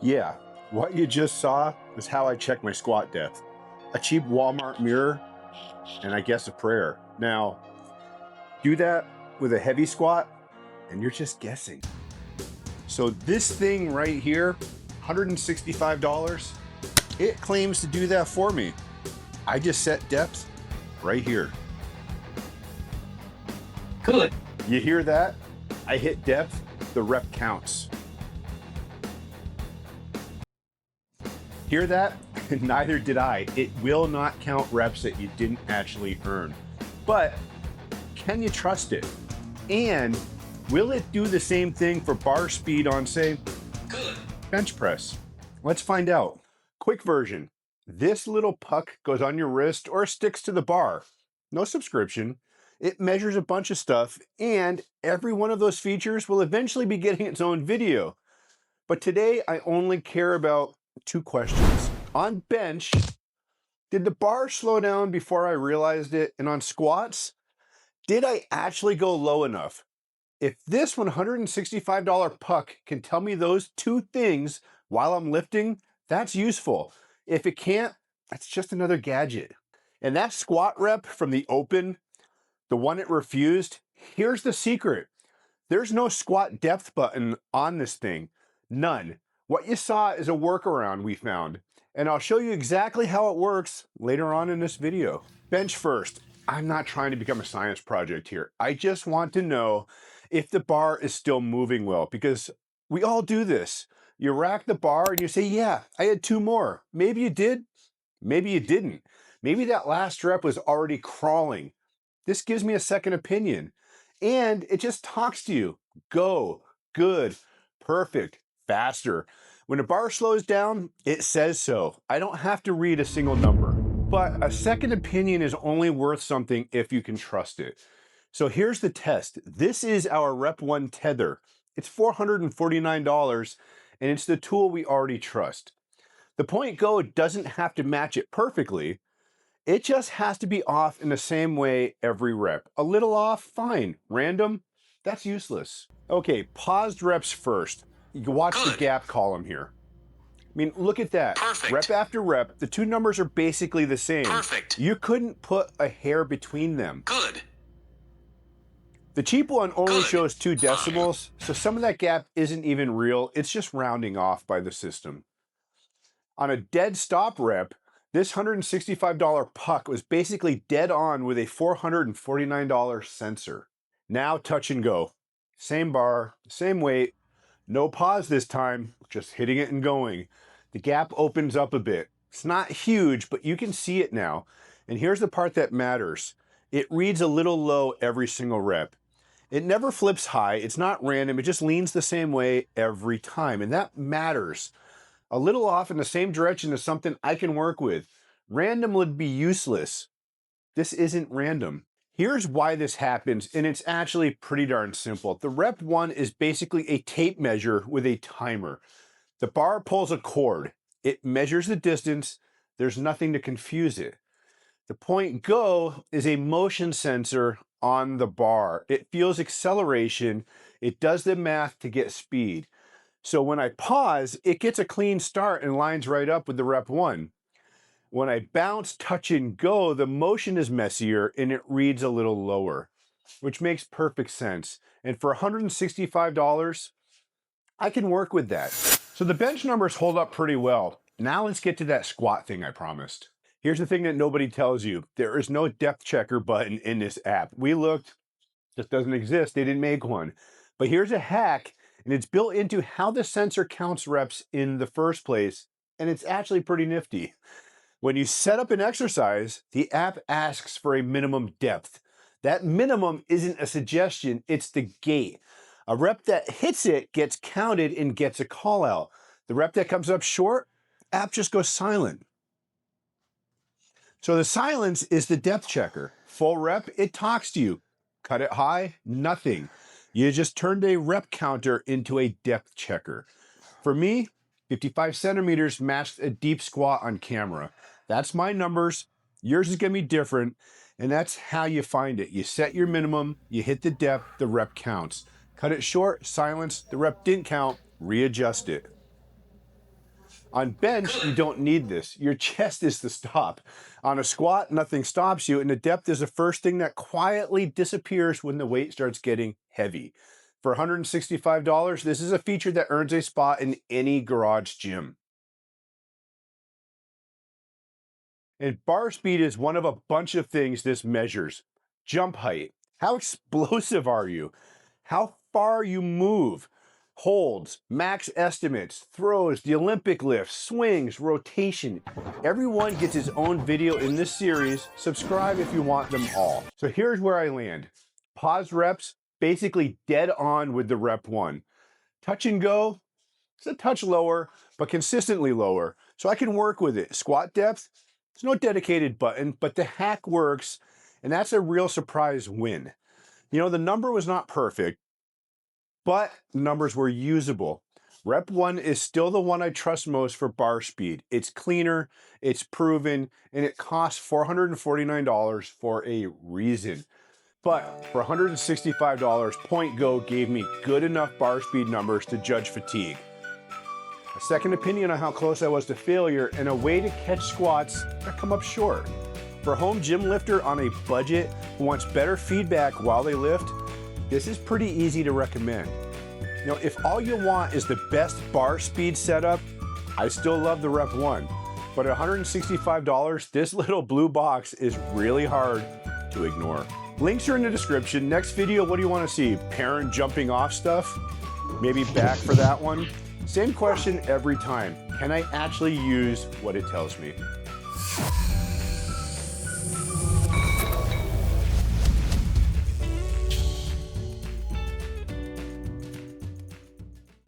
Yeah, what you just saw is how I check my squat depth. A cheap Walmart mirror, and I guess a prayer. Now, do that with a heavy squat, and you're just guessing. So this thing right here, $165, it claims to do that for me. I just set depth right here. Good. You hear that? I hit depth, the rep counts. Hear that? Neither did I. It will not count reps that you didn't actually earn. But can you trust it? And will it do the same thing for bar speed on, say, bench press? Let's find out. Quick version. This little puck goes on your wrist or sticks to the bar. No subscription. It measures a bunch of stuff, and every one of those features will eventually be getting its own video. But today, I only care about two questions. On bench, did the bar slow down before I realized it? And on squats, did I actually go low enough? If this $165 puck can tell me those two things while I'm lifting, that's useful. If it can't, that's just another gadget. And that squat rep from the open, the one it refused, here's the secret. There's no squat depth button on this thing. None. What you saw is a workaround we found, and I'll show you exactly how it works later on in this video. Bench first. I'm not trying to become a science project here. I just want to know if the bar is still moving well, because we all do this. You rack the bar and you say, yeah, I had two more. Maybe you did, maybe you didn't. Maybe that last rep was already crawling. This gives me a second opinion. And it just talks to you. Go, good, perfect, faster. When a bar slows down, it says so. I don't have to read a single number. But a second opinion is only worth something if you can trust it. So here's the test. This is our RepOne Tether. It's $449, and it's the tool we already trust. The PoinT Go doesn't have to match it perfectly. It just has to be off in the same way every rep. A little off, fine. Random, that's useless. Okay, paused reps first. You can watch the gap column here. I mean, look at that. Perfect. Rep after rep, the two numbers are basically the same. Perfect. You couldn't put a hair between them. Good. The cheap one only Good. shows 2 decimals, so some of that gap isn't even real. It's just rounding off by the system. On a dead stop rep, this $165 puck was basically dead on with a $449 sensor. Now touch and go. Same bar, same weight, no pause this time, just hitting it and going. The gap opens up a bit. It's not huge, but you can see it now. And here's the part that matters. It reads a little low every single rep. It never flips high, it's not random, it just leans the same way every time, and that matters. A little off in the same direction is something I can work with. Random would be useless. This isn't random. Here's why this happens, and it's actually pretty darn simple. The RepOne is basically a tape measure with a timer. The bar pulls a cord. It measures the distance. There's nothing to confuse it. The PoinT Go is a motion sensor on the bar. It feels acceleration. It does the math to get speed. So when I pause, it gets a clean start and lines right up with the RepOne. When I bounce, touch, and go, the motion is messier and it reads a little lower, which makes perfect sense. And for $165, I can work with that. So the bench numbers hold up pretty well. Now let's get to that squat thing I promised. Here's the thing that nobody tells you. There is no depth checker button in this app. We looked, just doesn't exist. They didn't make one. But here's a hack, and it's built into how the sensor counts reps in the first place, and it's actually pretty nifty. When you set up an exercise, the app asks for a minimum depth. That minimum isn't a suggestion, it's the gate. A rep that hits it gets counted and gets a call out. The rep that comes up short, app just goes silent. So the silence is the depth checker. Full rep, it talks to you. Cut it high, nothing. You just turned a rep counter into a depth checker. For me, 55 centimeters matched a deep squat on camera. That's my numbers. Yours is gonna be different, and that's how you find it. You set your minimum, you hit the depth, the rep counts. Cut it short, silence, the rep didn't count, readjust it. On bench, you don't need this. Your chest is the stop. On a squat, nothing stops you, and the depth is the first thing that quietly disappears when the weight starts getting heavy. For $165, this is a feature that earns a spot in any garage gym. And bar speed is one of a bunch of things this measures. Jump height. How explosive are you? How far you move? Holds, max estimates, throws, the Olympic lift, swings, rotation. Everyone gets his own video in this series. Subscribe if you want them all. So here's where I land. Pause reps, basically dead on with the RepOne. Touch and go, it's a touch lower, but consistently lower. So I can work with it. Squat depth, there's no dedicated button, but the hack works, and that's a real surprise win. You know, the number was not perfect, but numbers were usable. RepOne is still the one I trust most for bar speed. It's cleaner, it's proven, and it costs $449 for a reason. But for $165, PoinT Go gave me good enough bar speed numbers to judge fatigue. A second opinion on how close I was to failure, and a way to catch squats that come up short. For a home gym lifter on a budget who wants better feedback while they lift, this is pretty easy to recommend. You know, if all you want is the best bar speed setup, I still love the RepOne. But at $165, this little blue box is really hard to ignore. Links are in the description. Next video, what do you want to see? Parent jumping off stuff? Maybe back for that one? Same question every time. Can I actually use what it tells me?